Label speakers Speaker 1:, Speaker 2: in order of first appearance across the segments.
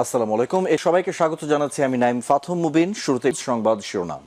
Speaker 1: আসসালামু আলাইকুম। সবাইকে স্বাগত জানাচ্ছি আমি নাইম ফাথম মুবিন। শুরুতে সংবাদ শিরোনাম।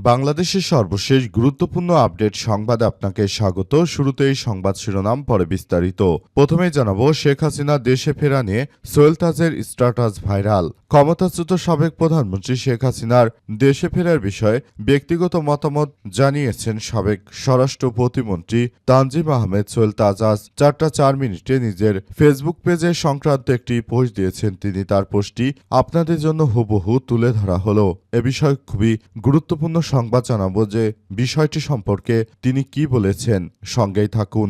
Speaker 2: বাংলাদেশের সর্বশেষ গুরুত্বপূর্ণ আপডেট সংবাদে আপনাকে স্বাগত। শুরুতেই সংবাদ শিরোনাম, পরে বিস্তারিত। প্রথমেই জানাবো, শেখ হাসিনা দেশে ফেরা নিয়ে সোহেল তাজের স্ট্যাটাস ভাইরাল। ক্ষমতাচ্যুত সাবেক প্রধানমন্ত্রী শেখ হাসিনার দেশে ফেরার বিষয়ে ব্যক্তিগত মতামত জানিয়েছেন সাবেক স্বরাষ্ট্র প্রতিমন্ত্রী তানজিম আহমেদ সোহেল তাজ। আজ 4:04 নিজের ফেসবুক পেজে সংক্রান্ত একটি পোস্ট দিয়েছেন তিনি। তার পোস্টটি আপনাদের জন্য হুবহু তুলে ধরা হলো। এ বিষয়ে খুবই গুরুত্বপূর্ণ সংবাদ জানাবো যে বিষয়টি সম্পর্কে তিনি কি বলেছেন। সঙ্গেই থাকুন।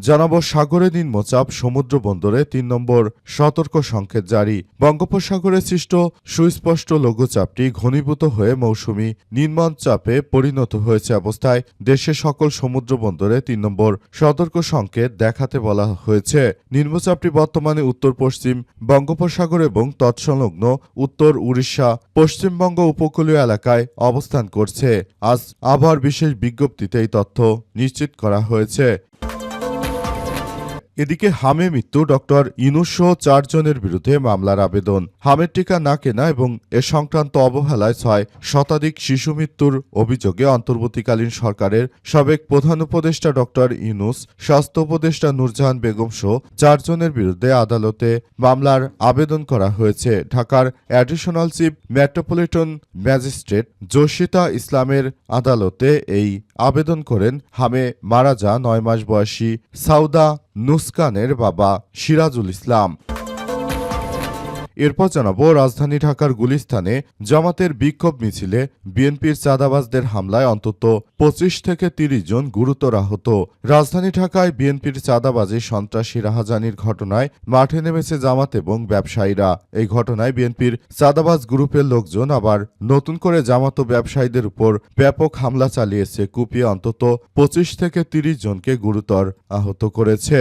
Speaker 2: জানাবো, সাগরে নিম্নচাপ, সমুদ্র বন্দরে 3 নম্বর সতর্ক সংকেত জারি। বঙ্গোপসাগরে সৃষ্ট সুস্পষ্ট লঘুচাপটি ঘনীভূত হয়ে মৌসুমি নিম্নচাপে পরিণত হয়েছে অবস্থায় দেশের সকল সমুদ্র বন্দরে 3 নম্বর সতর্ক সংকেত দেখাতে বলা হয়েছে। নিম্নচাপটি বর্তমানে উত্তর পশ্চিম বঙ্গোপসাগর এবং তৎসংলগ্ন উত্তর উড়িষ্যা, পশ্চিমবঙ্গ উপকূলীয় এলাকায় অবস্থান করছে। আজ আবহাওয়ার বিশেষ বিজ্ঞপ্তিতে এই তথ্য নিশ্চিত করা হয়েছে। এদিকে হামে মৃত্যু, ডক্টর ইউনূস সহ 4 জনের বিরুদ্ধে মামলার আবেদন। হামের টিকা না কেনা এবং এ সংক্রান্ত অবহেলায় 6 শতাধিক শিশু মৃত্যুর অভিযোগে অন্তর্বর্তীকালীন সরকারের সাবেক প্রধান উপদেষ্টা ডক্টর ইউনূস, স্বাস্থ্য উপদেষ্টা নূরজাহান বেগম সহ 4 জনের বিরুদ্ধে আদালতে মামলার আবেদন করা হয়েছে। ঢাকার অ্যাডিশনাল চিফ মেট্রোপলিটন ম্যাজিস্ট্রেট জসিতা ইসলামের আদালতে এই আবেদন করেন হামে মারা যান 9 মাস বয়সী সাউদা নুসকানের বাবা সিরাজুল ইসলাম। এরপর জানাবো, রাজধানী ঢাকার গুলিস্তানে জামাতের বিক্ষোভ মিছিলে বিএনপির চাঁদাবাজদের হামলায় অন্তত 25 থেকে 30 জন গুরুতর আহত। রাজধানী ঢাকায় বিএনপির চাঁদাবাজি সন্ত্রাসী রাহাজানির ঘটনায় মাঠে নেমেছে জামাত এবং ব্যবসায়ীরা। এই ঘটনায় বিএনপির চাঁদাবাজ গ্রুপের লোকজন আবার নতুন করে জামাত ও ব্যবসায়ীদের উপর ব্যাপক হামলা চালিয়েছে, কুপিয়ে অন্তত 25 থেকে 30 জনকে গুরুতর আহত করেছে।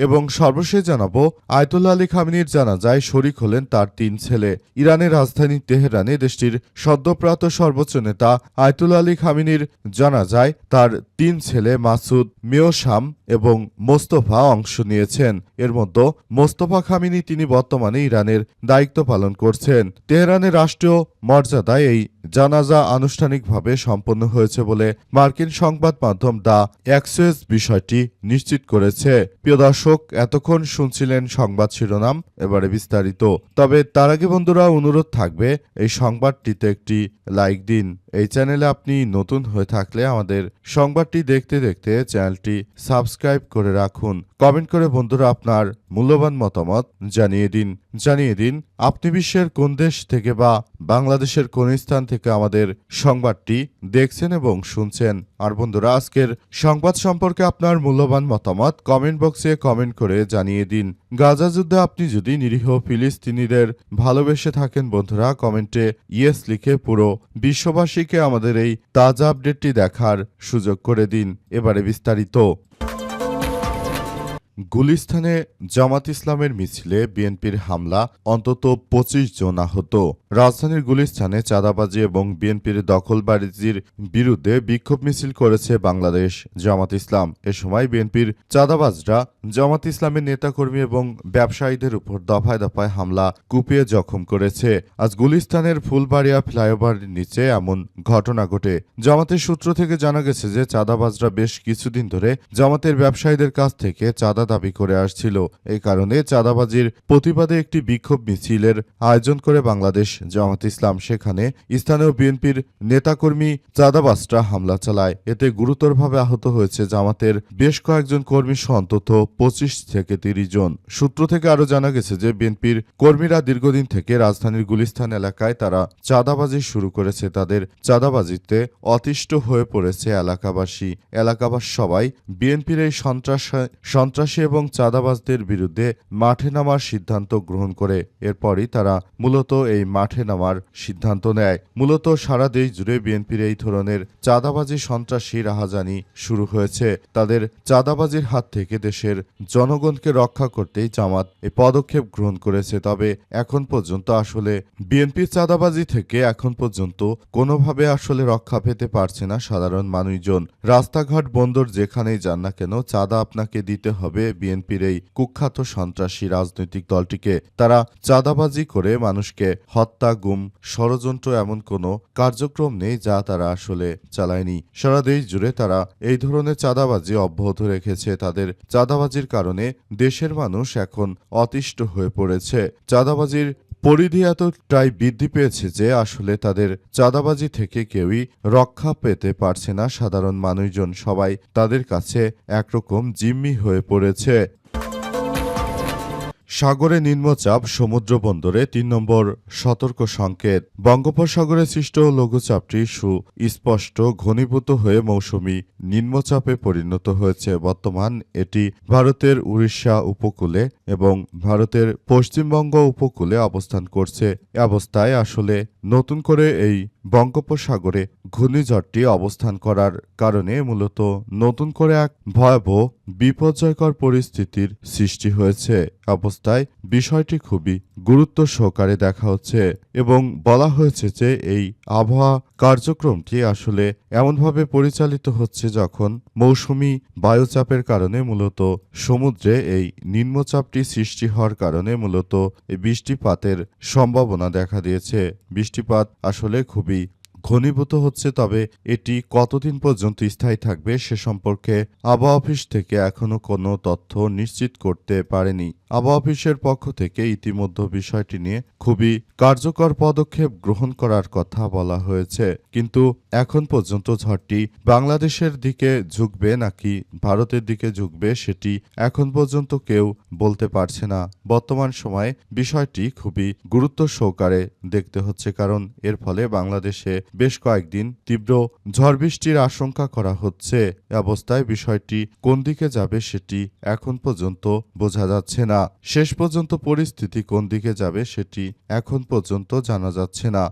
Speaker 2: এবং সর্বশেষ জানাবো, আয়তুল্লাহ আলী খামেনির জানাজায় শরিক হলেন তার 3 ছেলে। ইরানের রাজধানী তেহরানে দেশটির সদ্যপ্রাত সর্বোচ্চ নেতা আয়তুল্লাহ আলী খামেনির জানাজায় তার 3 ছেলে মাসুদ, মেয়সাম এবং মোস্তফা অংশ নিয়েছেন। এর মধ্যে মোস্তফা খামেনি তিনি বর্তমানে ইরানের দায়িত্ব পালন করছেন। তেহরানের রাষ্ট্রীয় মর্যাদায় এই জানাজা আনুষ্ঠানিকভাবে সম্পন্ন হয়েছে বলে মার্কিন সংবাদ মাধ্যম দ্য অ্যাক্সিওস বিষয়টি নিশ্চিত করেছে। প্রিয় দর্শক, এতক্ষণ শুনছিলেন সংবাদ শিরোনাম, এবারে বিস্তারিত। তবে তার আগে বন্ধুরা, অনুরোধ থাকবে এই সংবাদটিতে একটি লাইক দিন। এই চ্যানেলে আপনি নতুন হয়ে থাকলে আমাদের সংবাদটি দেখতে দেখতে চ্যানেলটি সাবস্ক্রাইব করে রাখুন। কমেন্ট করে বন্ধুরা আপনার মূল্যবান মতামত জানিয়ে দিন আপনি বিশ্বের কোন দেশ থেকে বা বাংলাদেশের কোন স্থান থেকে আমাদের সংবাদটি দেখছেন এবং শুনছেন। আর বন্ধুরা, আজকের সংবাদ সম্পর্কে আপনার মূল্যবান মতামত কমেন্ট বক্সে কমেন্ট করে জানিয়ে দিন। গাজা যুদ্ধে আপনি যদি নিরীহ ফিলিস্তিনিদের ভালোবেসে থাকেন বন্ধুরা, কমেন্টে ইয়েস লিখে পুরো বিশ্ববাসীকে আমাদের এই তাজা আপডেটটি দেখার সুযোগ করে দিন। এবারে বিস্তারিত। গুলিস্তানে জামাত ইসলামের মিছিলে বিএনপির হামলা, অন্তত 25 জন আহত। রাজধানীর গুলিস্তানে চাঁদাবাজি এবং বিএনপির দখলবাজির বিরুদ্ধে বিক্ষোভ মিছিল করেছে বাংলাদেশ জামাত ইসলাম। এ সময় বিএনপির চাঁদাবাজরা জামাত ইসলামের নেতাকর্মী এবং ব্যবসায়ীদের উপর দফায় দফায় হামলা, কুপিয়ে জখম করেছে। আজ গুলিস্তানের ফুলবাড়িয়া ফ্লাইওভারের নিচে এমন ঘটনা ঘটে। জামাতের সূত্র থেকে জানা গেছে যে চাঁদাবাজরা বেশ কিছুদিন ধরে জামাতের ব্যবসায়ীদের কাছ থেকে চাঁদা দাবি করে আসছিল। এই কারণে চাঁদাবাজির প্রতিবাদে একটি বিক্ষোভ মিছিলের আয়োজন করে বাংলাদেশ জামাত ইসলাম। সেখানে স্থানীয় বিএনপির নেতাকর্মী চাঁদাবাজরা হামলা চালায়। এতে গুরুতরভাবে আহত হয়েছে জামাতের বেশ কয়েকজন কর্মী সহ অন্তত 25 থেকে 30 জন। সূত্র থেকে আরও জানা গেছে যে বিএনপির কর্মীরা দীর্ঘদিন থেকে রাজধানীর গুলিস্তান এলাকায় তারা চাঁদাবাজি শুরু করেছে। তাদের চাঁদাবাজিতে অতিষ্ঠ হয়ে পড়েছে এলাকাবাসী সবাই বিএনপির এই সন্ত্রাসী এবং চাঁদাবাজদের বিরুদ্ধে মাঠে নামার সিদ্ধান্ত গ্রহণ করে। এরপরই তারা মূলত এই মাঠে নামার সিদ্ধান্ত নেয়। মূলত সারা দেশ জুড়ে বিএনপির এই ধরনের চাঁদাবাজি, সন্ত্রাসী রাহাজানি শুরু হয়েছে। তাদের চাঁদাবাজির হাত থেকে দেশের জনগণকে রক্ষা করতেই জামাত এই পদক্ষেপ গ্রহণ করেছে। তবে এখন পর্যন্ত আসলে বিএনপির চাঁদাবাজি থেকে এখন পর্যন্ত কোনোভাবে আসলে রক্ষা পেতে পারছে না সাধারণ মানুষজন। রাস্তাঘাট, বন্দর যেখানেই যান না কেন চাঁদা আপনাকে দিতে হবে, হবে বিএনপির এই কুখ্যাত সন্ত্রাসী রাজনৈতিক দলটিকে। তারা চাঁদাবাজি করে মানুষকে হত্যা, গুম, ষড়যন্ত্র এমন কোনো কার্যক্রম নেই যা তারা আসলে চালায়নি। সারা দেশ জুড়ে তারা এই ধরনের চাঁদাবাজি অব্যাহত রেখেছে। তাদের চাঁদাবাজির কারণে দেশের মানুষ এখন অতিষ্ঠ হয়ে পড়েছে। চাঁদাবাজির পরিধি এতটাই বৃদ্ধি পেয়েছে যে আসলে তাদের চাঁদাবাজি থেকে কেউই রক্ষা পেতে পারছে না। সাধারণ মানুষজন সবাই তাদের কাছে একরকম জিম্মি হয়ে পড়েছে। সাগরে নিম্নচাপ, সমুদ্র বন্দরে ৩ নম্বর সতর্ক সংকেত। বঙ্গোপসাগরে সৃষ্ট লঘুচাপটি সুস্পষ্ট ঘনীভূত হয়ে মৌসুমি নিম্নচাপে পরিণত হয়েছে। বর্তমান এটি ভারতের উড়িষ্যা উপকূলে এবং ভারতের পশ্চিমবঙ্গ উপকূলে অবস্থান করছে। এ অবস্থায় আসলে নতুন করে এই বঙ্গোপসাগরে ঘূর্ণিঝড়টি অবস্থান করার কারণে মূলত নতুন করে এক ভয়াবহ বিপর্যয়কর পরিস্থিতির সৃষ্টি হয়েছে। অবস্থায় বিষয়টি খুবই গুরুত্ব সহকারে দেখা হচ্ছে এবং বলা হয়েছে যে এই আবহাওয়া কার্যক্রমটি আসলে এমনভাবে পরিচালিত হচ্ছে যখন মৌসুমি বায়ুচাপের কারণে মূলত সমুদ্রে এই নিম্নচাপটি সৃষ্টি হওয়ার কারণে মূলত এই বৃষ্টিপাতের সম্ভাবনা দেখা দিয়েছে। বৃষ্টিপাত আসলে খুবই ঘনীভূত হচ্ছে, তবে এটি কতদিন পর্যন্ত স্থায়ী থাকবে সে সম্পর্কে আবহাওয়া অফিস থেকে এখনো কোনো তথ্য নিশ্চিত করতে পারেনি। আবহাওয়া অফিসের পক্ষ থেকে ইতিমধ্যে বিষয়টি নিয়ে খুবই কার্যকর পদক্ষেপ গ্রহণ করার কথা বলা হয়েছে, কিন্তু এখন পর্যন্ত ঝড়টি বাংলাদেশের দিকে ঝুঁকবে নাকি ভারতের দিকে ঝুঁকবে সেটি এখন পর্যন্ত কেউ বলতে পারছে না। বর্তমান সময়ে বিষয়টি খুবই গুরুত্ব সহকারে দেখতে হচ্ছে, কারণ এর ফলে বাংলাদেশে বেশ কয়েকদিন তীব্র ঝড় বৃষ্টির আশঙ্কা করা হচ্ছে। এ অবস্থায় বিষয়টি কোন দিকে যাবে সেটি এখন পর্যন্ত বোঝা যাচ্ছে না। শেষ পর্যন্ত পরিস্থিতি কোন দিকে যাবে সেটি এখন পর্যন্ত জানা যাচ্ছে না।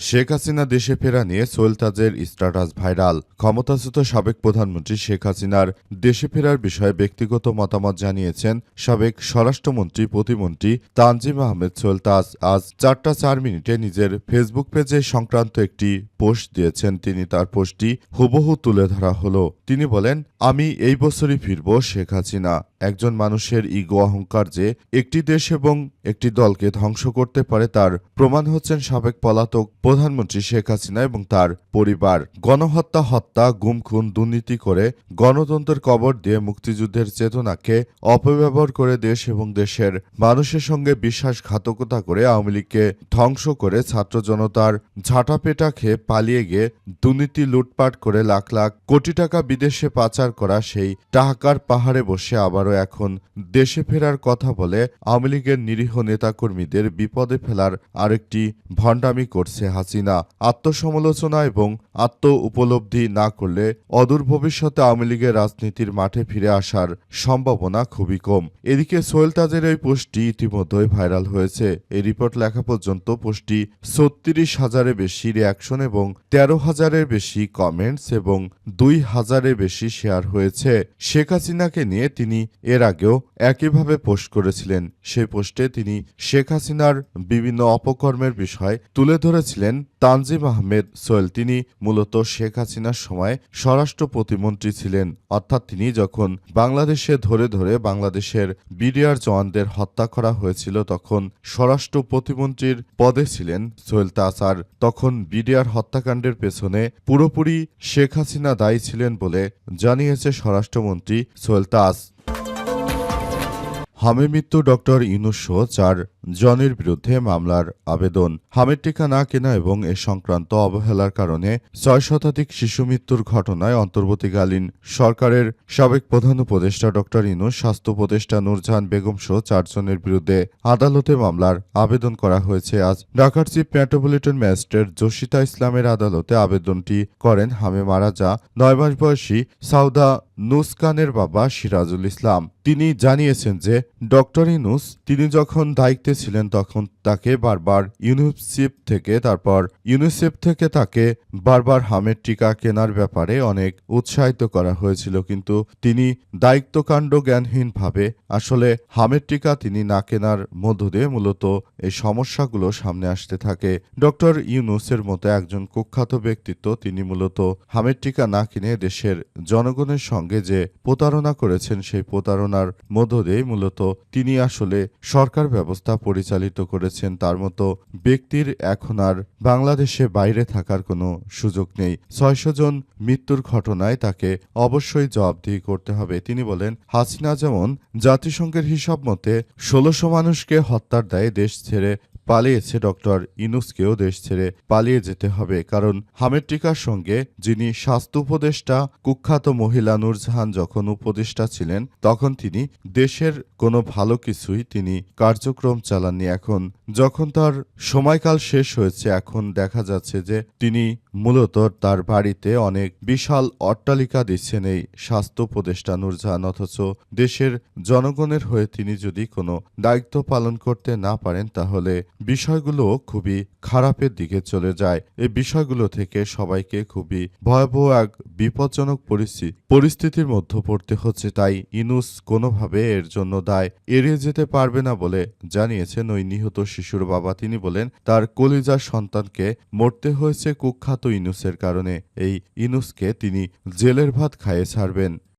Speaker 2: শেখ হাসিনা দেশে ফেরা নিয়ে সোহেল তাজের স্ট্যাটাস ভাইরাল। ক্ষমতাচ্যুত সাবেক প্রধানমন্ত্রী শেখ হাসিনার দেশে ফেরার বিষয়ে ব্যক্তিগত মতামত জানিয়েছেন সাবেক স্বরাষ্ট্রমন্ত্রী প্রতিমন্ত্রী তানজিম আহমেদ সোহেল তাজ। আজ 4টা 4 মিনিটে নিজের ফেসবুক পেজে সংক্রান্ত একটি পোস্ট দিয়েছেন। তিনি তার পোস্টটি হুবহু তুলে ধরা হলো। তিনি বলেন, আমি এই বছরই ফিরব। শেখ হাসিনা একজন মানুষের ইগো অহংকার যে একটি দেশ এবং একটি দলকে ধ্বংস করতে পারে তার প্রমাণ হচ্ছেন সাবেক পলাতক প্রধানমন্ত্রী শেখ হাসিনা এবং তার পরিবার। গণহত্যা, হত্যা, গুম, খুন, দুর্নীতি করে গণতন্ত্রের কবর দিয়ে মুক্তিযুদ্ধের চেতনাকে অপব্যবহার করে দেশ এবং দেশের মানুষের সঙ্গে বিশ্বাসঘাতকতা করে আওয়ামী লীগকে ধ্বংস করে ছাত্র জনতার ঝাঁটাপেটা খেয়ে পালিয়ে গিয়ে দুর্নীতি লুটপাট করে লাখ লাখ কোটি টাকা বিদেশে পাচার করা সেই টাকার পাহাড়ে বসে আবারও এখন দেশে ফেরার কথা বলে আওয়ামী লীগের নিরীহ নেতাকর্মীদের বিপদে ফেলার আরেকটি ভণ্ডামি করছে হাসিনা। আত্মসমালোচনা এবং আত্ম উপলব্ধি না করলে অদূর ভবিষ্যতে আওয়ামী লীগের রাজনীতির মাঠে ফিরে আসার সম্ভাবনা খুবই কম। এদিকে সোহেল তাজের এই পোস্টটি ইতিমধ্যেই ভাইরাল হয়েছে। এই রিপোর্ট লেখা পর্যন্ত পোস্টটি 36,000-এর বেশি রিয়াকশন এবং 13,000-এর বেশি কমেন্টস এবং 2,000-এর বেশি শেয়ার হয়েছে। শেখ হাসিনাকে নিয়ে তিনি এর আগেও একইভাবে পোস্ট করেছিলেন। সেই পোস্টে তিনি শেখ হাসিনার বিভিন্ন অপকর্মের বিষয় তুলে ধরেছিলেন তানজিম আহমেদ সোহেল। তিনি মূলত শেখ হাসিনার সময় স্বরাষ্ট্র প্রতিমন্ত্রী ছিলেন, অর্থাৎ তিনি যখন বাংলাদেশে ধরে ধরে বাংলাদেশের বিডিআর জওয়ানদের হত্যা করা হয়েছিল তখন স্বরাষ্ট্র প্রতিমন্ত্রীর পদে ছিলেন সোহেল তাজ। আর তখন বিডিআর হত্যাকাণ্ডের পেছনে পুরোপুরি শেখ হাসিনা দায়ী ছিলেন বলে জানিয়েছে স্বরাষ্ট্রমন্ত্রী সোহেল তাজ। হামে মৃত্যু ডক্টর ইউনূস সহ 4 জনের বিরুদ্ধে মামলার আবেদন। হামের টিকা না কেনা এবং এ সংক্রান্ত অবহেলার কারণে 6 শতাধিক শিশু মৃত্যুর ঘটনায় অন্তর্বর্তীকালীন সরকারের সাবেক প্রধান উপদেষ্টা ডক্টর ইউনূস, স্বাস্থ্য উপদেষ্টা নূরজাহান বেগম সহ 4 জনের বিরুদ্ধে আদালতে মামলার আবেদন করা হয়েছে। আজ ঢাকার চিফ মেট্রোপলিটন ম্যাজিস্ট্রেট জসিতা ইসলামের আদালতে আবেদনটি করেন হামে মারা যা 9 মাস বয়সী সাউদা নুসকানের বাবা সিরাজুল ইসলাম। তিনি জানিয়েছেন যে ডক্টর ইউনূস তিনি যখন দায়িত্বে ছিলেন তখন তাকে বারবার ইউনিসেফ থেকে তাকে বারবার হামের টিকা কেনার ব্যাপারে অনেক উৎসাহিত করা হয়েছিল, কিন্তু তিনি দায়িত্বকাণ্ড জ্ঞানহীনভাবে আসলে হামের টিকা তিনি না কেনার মধ্য দিয়ে মূলত এই সমস্যাগুলো সামনে আসতে থাকে। ডক্টর ইউনূসের মতো একজন কুখ্যাত ব্যক্তিত্ব তিনি মূলত হামের টিকা না কিনে দেশের জনগণের সঙ্গে সঙ্গে যে প্রতারণা করেছেন সেই প্রতারণার মধ্য দিয়ে মূলত তিনি আসলে সরকার ব্যবস্থা পরিচালিত করেছেন। তার মতো ব্যক্তির এখন আর বাংলাদেশে বাইরে থাকার কোনো সুযোগ নেই। ৬০০ জন মৃত্যুর ঘটনায় তাকে অবশ্যই জবাবদিহি করতে হবে। তিনি বলেন, হাসিনা যেমন জাতিসংঘের হিসাব মতে ১৬০০ মানুষকে হত্যার দায়ে দেশ ছেড়ে পালিয়েছে, ডক্টর ইউনূসকেও দেশ ছেড়ে পালিয়ে যেতে হবে। কারণ হামেটিকার সঙ্গে যিনি স্বাস্থ্য উপদেষ্টা কুখ্যাত মহিলা নূরজাহান যখন উপদেষ্টা ছিলেন তখন তিনি দেশের কোনো ভালো কিছুই তিনি কার্যক্রম চালাননি। এখন যখন তার সময়কাল শেষ হয়েছে, এখন দেখা যাচ্ছে যে তিনি মূলত তার বাড়িতে অনেক বিশাল অট্টালিকা দিচ্ছেন এই স্বাস্থ্য উপদেষ্টা নূরজাহান, অথচ দেশের জনগণের হয়ে তিনি যদি কোনো দায়িত্ব পালন করতে না পারেন তাহলে বিষয়গুলো খুবই খারাপের দিকে চলে যায়। এই বিষয়গুলো থেকে সবাইকে খুবই ভয়াবহ এক বিপজ্জনক পরিস্থিতির মধ্যে পড়তে হচ্ছে। তাই ইউনূস কোনোভাবে এর জন্য দায় এড়িয়ে যেতে পারবে না বলে জানিয়েছেন ওই নিহত শিশুর বাবা। তিনি বলেন, তার কলিজার সন্তানকে মরতে হয়েছে কুখ্যাত ইউনূসের কারণে। এই ইউনূসকে তিনি জেলের ভাত খাইয়ে ছাড়বেন।